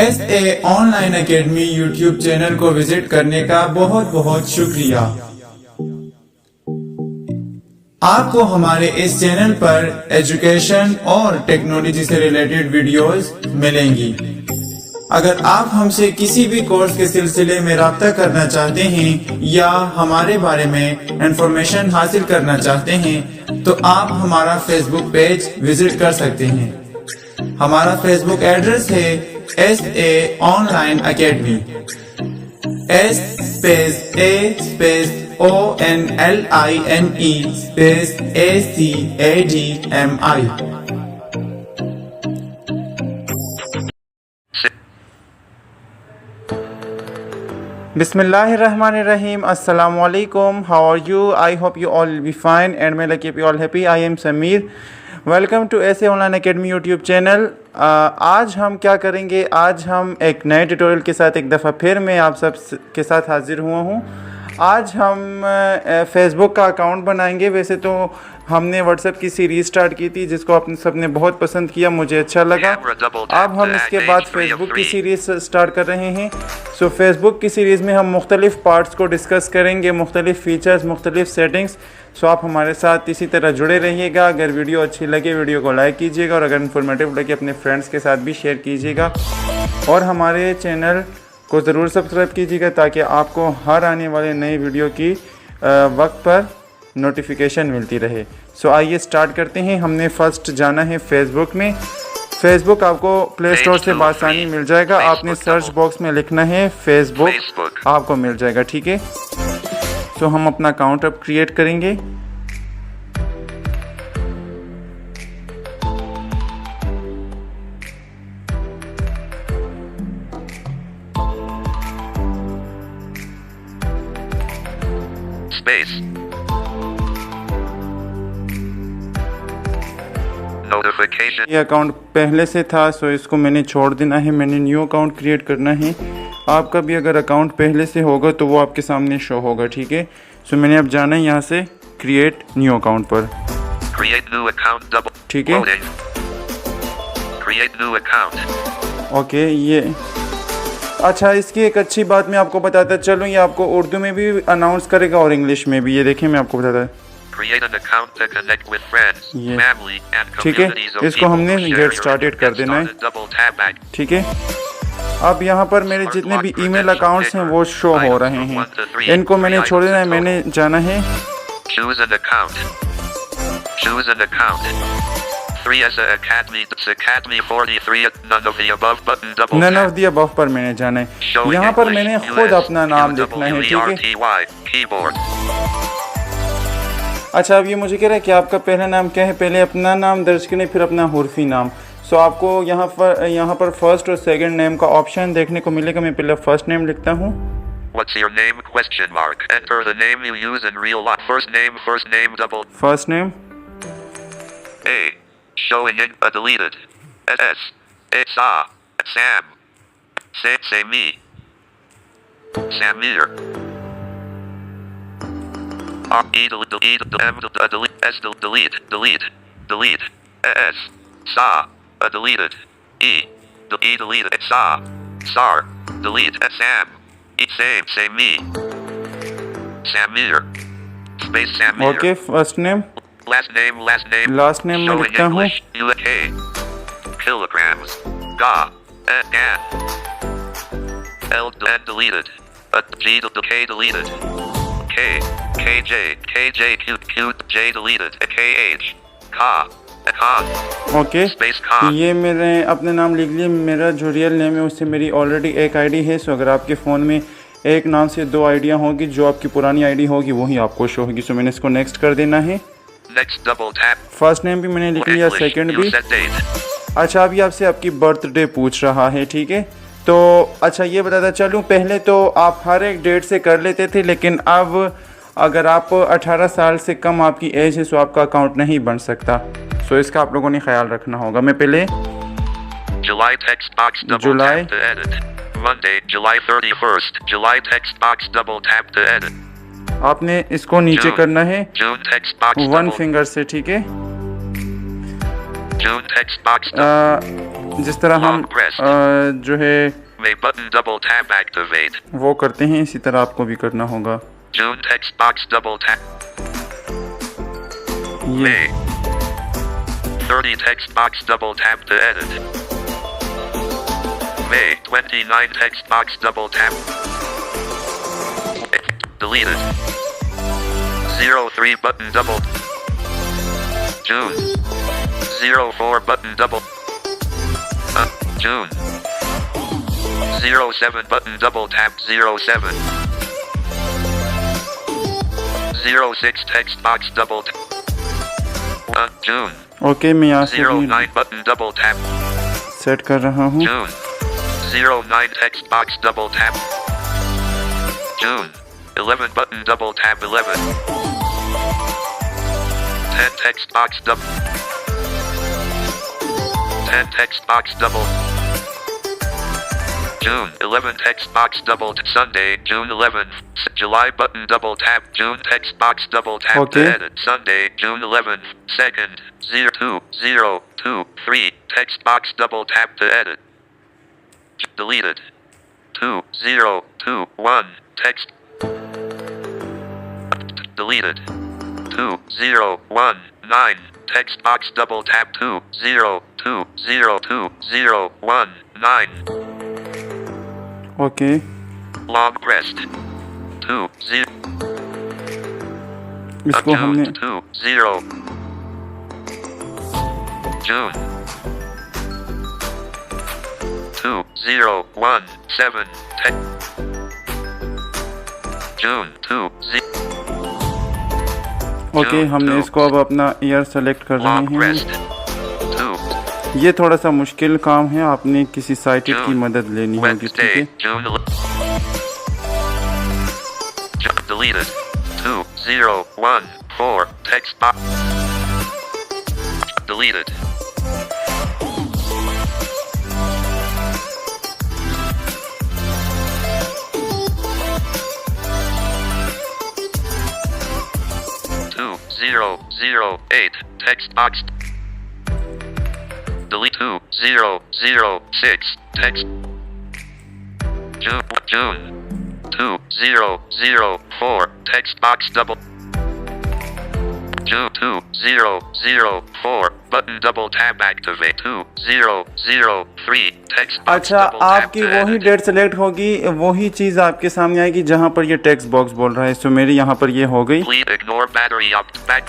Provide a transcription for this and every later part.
SA online academy YouTube channel को visit करने का बहुत बहुत शुक्रिया। आपको हमारे इस चैनल पर एजुकेशन और टेक्नोलॉजी से रिलेटेड वीडियोस मिलेंगी। अगर आप हमसे किसी भी कोर्स के सिलसिले में राब्ता करना चाहते हैं या हमारे बारे में इंफॉर्मेशन हासिल करना चाहते हैं तो आप हमारा फेसबुक पेज विजिट कर सकते हैं। हमारा फेसबुक एड्रेस है SA online academy, S space A space ONLINE space ACADMI। Bismillahirrahmanirrahim. Assalamu alaikum. How are you? I hope you all will be fine and may Allah keep you all happy. I am Samir. Welcome to ऐसे online academy YouTube channel. आज हम क्या करेंगे, आज हम एक नए tutorial के साथ एक दफ़ा फिर मैं आप सब के साथ हाजिर हुआ हूँ। आज हम फेसबुक का अकाउंट बनाएंगे। वैसे तो हमने व्हाट्सएप की सीरीज़ स्टार्ट की थी जिसको आपने सबने बहुत पसंद किया, मुझे अच्छा लगा। अब हम इसके बाद फेसबुक की सीरीज़ स्टार्ट कर रहे हैं। सो फेसबुक की सीरीज़ में हम मुख्तलिफ़ पार्ट्स को डिस्कस करेंगे, मुख्तलिफ़ फ़ीचर्स, मुख्तलिफ़ सेटिंग्स। सो आप हमारे साथ इसी तरह जुड़े रहिएगा। अगर वीडियो अच्छी लगे वीडियो को लाइक कीजिएगा और अगर इन्फॉर्मेटिव लगे अपने फ्रेंड्स के साथ भी शेयर कीजिएगा और हमारे चैनल को ज़रूर सब्सक्राइब कीजिएगा ताकि आपको हर आने वाले नए वीडियो की वक्त पर नोटिफिकेशन मिलती रहे। सो आइए स्टार्ट करते हैं। हमने फ़र्स्ट जाना है फेसबुक में। फेसबुक आपको प्ले स्टोर से बआसानी मिल जाएगा। आपने सर्च बॉक्स में लिखना है फेसबुक, आपको मिल जाएगा। ठीक है, तो हम अपना अकाउंट अब क्रिएट करेंगे। ये अकाउंट पहले से था सो इसको मैंने छोड़ देना है, मैंने न्यू अकाउंट क्रिएट करना है। आपका भी अगर अकाउंट पहले से होगा तो वो आपके सामने शो होगा। ठीक है, सो मैंने अब जाना है यहाँ से क्रिएट न्यू अकाउंट पर। ठीक है, ओके। ये अच्छा, इसकी एक अच्छी बात मैं आपको बताता चलूँ, ये आपको उर्दू में भी अनाउंस करेगा और इंग्लिश में भी। ये देखिए मैं आपको बताता ठीक है, इसको हमने गेट स्टार्टेड कर देना है। ठीक है, अब यहाँ पर मेरे जितने भी ईमेल अकाउंट्स हैं वो शो हो रहे हैं, इनको मैंने छोड़ देना है। मैंने जाना है नन ऑफ द अबव पर मैंने जाना है। यहाँ पर मैंने खुद अपना नाम लिखना है। ठीक है, अच्छा, अब ये मुझे कह रहा है कि आपका पहला नाम क्या है। पहले अपना नाम दर्ज करें फिर अपना हुर्फी नाम। सो आपको यहाँ पर फर्स्ट और सेकंड नेम का ऑप्शन देखने को मिलेगा। मैं पहले फर्स्ट नेम लिखता हूँ। First name A showing in a deleted S Sam Sami Samir delete S Sa deleted deleted Sa Sar delete Sam Sami Samir space Samir। Okay, first name last name मैं लिखता हूँ kilograms ga L deleted G K deleted KJ Q J deleted KH okay. ये मैंने अपने नाम लिख लिया। मेरा जो रियल नेम है उससे मेरी ऑलरेडी एक आईडी है। सो अगर आपके फ़ोन में एक नाम से दो आइडियाँ होगी, जो आपकी पुरानी आईडी होगी वही आपको शो होगी। सो मैंने इसको नेक्स्ट कर देना है। फर्स्ट नेम भी मैंने लिख लिया, सेकंड भी। अच्छा, अभी आपसे आपकी बर्थडे पूछ रहा है। ठीक है, तो अच्छा ये बताता चलूँ, पहले तो आप हर एक डेट से कर लेते थे, लेकिन अब अगर आप 18 साल से कम आपकी एज है तो आपका अकाउंट नहीं बन सकता। सो इसका आप लोगों ने ख्याल रखना होगा। मैं पहले July text box double tap to edit Monday July 31st July text box double tap to edit. आपने इसको नीचे करना है वन फिंगर से। ठीक है, जिस तरह हम जो है May button double tap activate. वो करते हैं, इसी तरह आपको भी करना होगा। June text box double tap. ये May 30 text box double tap to edit. May 29 text box double tap. Deleted. 03 button double. June 04 button double. June 07 button double tap 07. 06 text box double tap. June okay, मैं यहाँ से 09 button double tap. Set कर रहा हूँ। June 09 text box double tap. June 11 button double tap 11. 10 text box double. 10 text box double. June 11 text box double Sunday, June 11th, July button double tap, June text box double tap Okay. to edit, Sunday, June 11th, 2nd, 0203, text box double tap to edit, deleted, 2021, text, deleted, 2019, text box double tap 20202019. Okay, Long pressed. 20. इसको हमने 20. June 2017. June 20. Okay, हमने इसको अब अपना year select कर Long रहे हैं। pressed. 2. ये थोड़ा सा मुश्किल काम है, आपने किसी साइटेड की June. मदद लेनी होगी, ठीक Wednesday, है। June 11. Deleted. 2014. Text box. Deleted. Two zero zero eight text box. Delete 2006 text. June 2004 text box double. June 2004 button double tap activate 2003 text box अच्छा, double tap आपकी to वही edit. डेट सेलेक्ट होगी, वही चीज़ आपके सामने आएगी जहाँ पर ये टेक्स्ट बॉक्स बोल रहा है। सो मेरी यहाँ पर ये हो गई। Please ignore battery up back.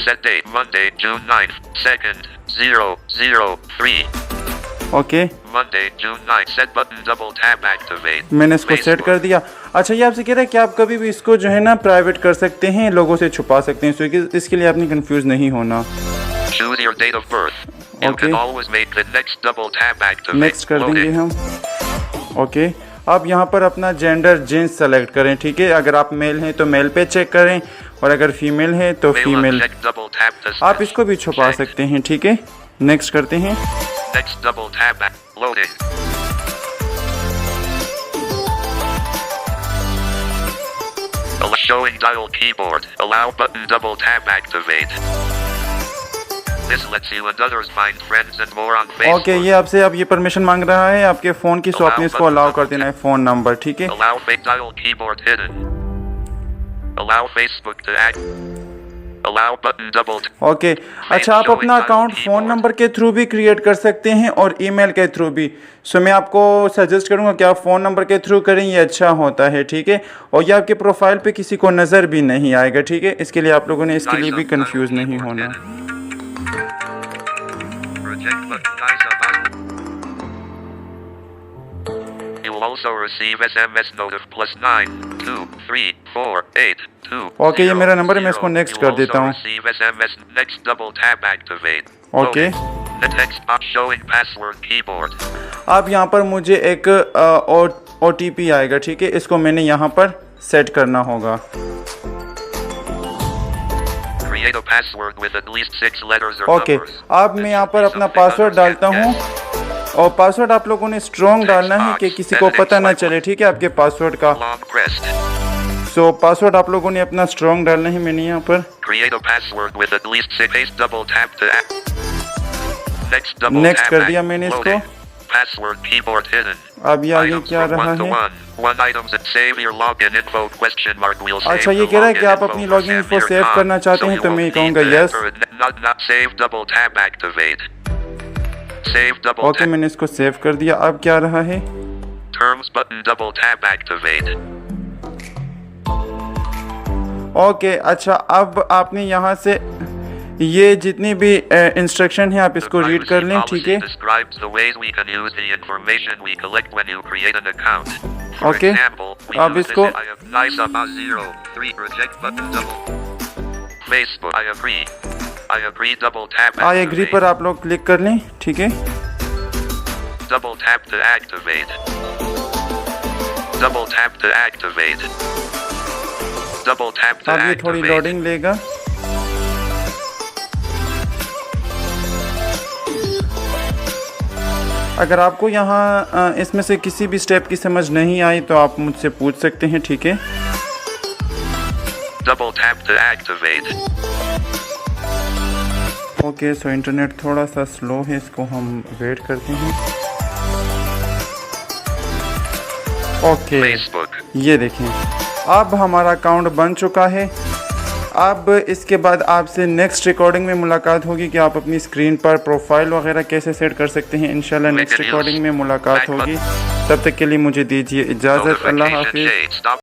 Set date Monday, June 9th, 2nd, 003. Okay, Monday, June 9th. Set button double tap activate. मैंने इसको सेट कर दिया। अच्छा, ये आपसे कह रहा है कि आप कभी भी इसको जो है ना प्राइवेट कर सकते हैं, लोगों से छुपा सकते हैं। सो इसके लिए आपने कंफ्यूज नहीं होना। Choose your date of birth. You Okay. can always make the next double tap activate. Next कर देंगे Loaded. हम। ओके, अब यहाँ पर अपना जेंडर जेंट्स सेलेक्ट करें, ठीक है। अगर आप मेल हैं तो मेल पे चेक करें, और अगर फीमेल है तो Male female. unchecked double tap to आप switch. इसको भी छुपा Check. सकते हैं, ठीक है। नेक्स्ट करते हैं। Next double tap loaded. Showing dial keyboard. Allow button double tap activate. This lets you and others find friends and more on Facebook. Okay, ये आपसे अब ये परमिशन मांग रहा है आपके फ़ोन की, सो आपने इसको अलाउ कर देना है फ़ोन नंबर, ठीक है। Allow dial keyboard hidden. Allow Facebook to act. Allow button double tap. Okay, अच्छा, आप अपना अकाउंट फ़ोन नंबर के थ्रू भी क्रिएट कर सकते हैं और ईमेल के थ्रू भी। सो मैं आपको सजेस्ट करूंगा कि आप फ़ोन नंबर के थ्रू करें, ये अच्छा होता है, ठीक है। और ये आपके प्रोफाइल पे किसी को नज़र भी नहीं आएगा, ठीक है। इसके लिए आप लोगों ने इसके लिए भी कंफ्यूज नहीं होना। Reject button kaysay. You will also receive SMS notif +9 2 3 4 8 2. Okay, ये मेरा नंबर है, मैं इसको नेक्स्ट कर देता हूँ। Receive SMS next double tap activate. Okay, The text box showing password keyboard. अब यहाँ पर मुझे एक OTP आएगा, ठीक है। इसको मैंने यहाँ पर सेट करना होगा। Create a password with at least 6 letters or okay, numbers. अब मैं यहाँ पर अपना पासवर्ड डालता हूँ, और पासवर्ड आप लोगों ने स्ट्रॉन्ग डालना है कि किसी को पता ना चले, ठीक है, आपके पासवर्ड का। Long pressed. सो पासवर्ड आप लोगों ने अपना स्ट्रॉन्ग डालना है। मैंने यहाँ पर Create a password with at least 6 double tap to act. Next कर दिया मैंने इसको। Password keyboard hidden. अब ये आगे Items क्या from रहा 1 to है? 1. One items and save your login info question mark will save अच्छा, ये the कह रहा है login कि आप info अपनी for login info Samir save Khan. करना चाहते So हैं you तो मैं won't कहूँगा need to yes. enter it. Not save double tab activate. Save double okay, tab. मैंने इसको सेव कर दिया। अब क्या रहा है? Terms button double tab activate. Okay, अच्छा, अब आपने यहाँ से ये जितनी भी इंस्ट्रक्शन है आप इसको रीड कर लें, ठीक है? Describes the ways we can use the information we collect when you create an account. For Okay. example, we अब use इसको- this I reject button double. Facebook I agree double tap I agree पर आप लोग click कर लें, ठीक है? double tap to activate. Double tap to activate. Double tap to अब ये थोड़ी activate. लोडिंग लेगा। अगर आपको यहाँ इसमें से किसी भी स्टेप की समझ नहीं आई तो आप मुझसे पूछ सकते हैं, ठीक है? Double tap to activate. Okay, so internet थोड़ा सा स्लो है, इसको हम वेट करते हैं। Okay, Facebook. ये देखें, अब हमारा अकाउंट बन चुका है। अब इसके बाद आपसे नेक्स्ट रिकॉर्डिंग में मुलाकात होगी कि आप अपनी स्क्रीन पर प्रोफाइल वगैरह कैसे सेट कर सकते हैं। इंशाल्लाह नेक्स्ट रिकॉर्डिंग में मुलाकात होगी। तब तक के लिए मुझे दीजिए इजाज़त। अल्लाह हाफिज़। Notification shade. Stop.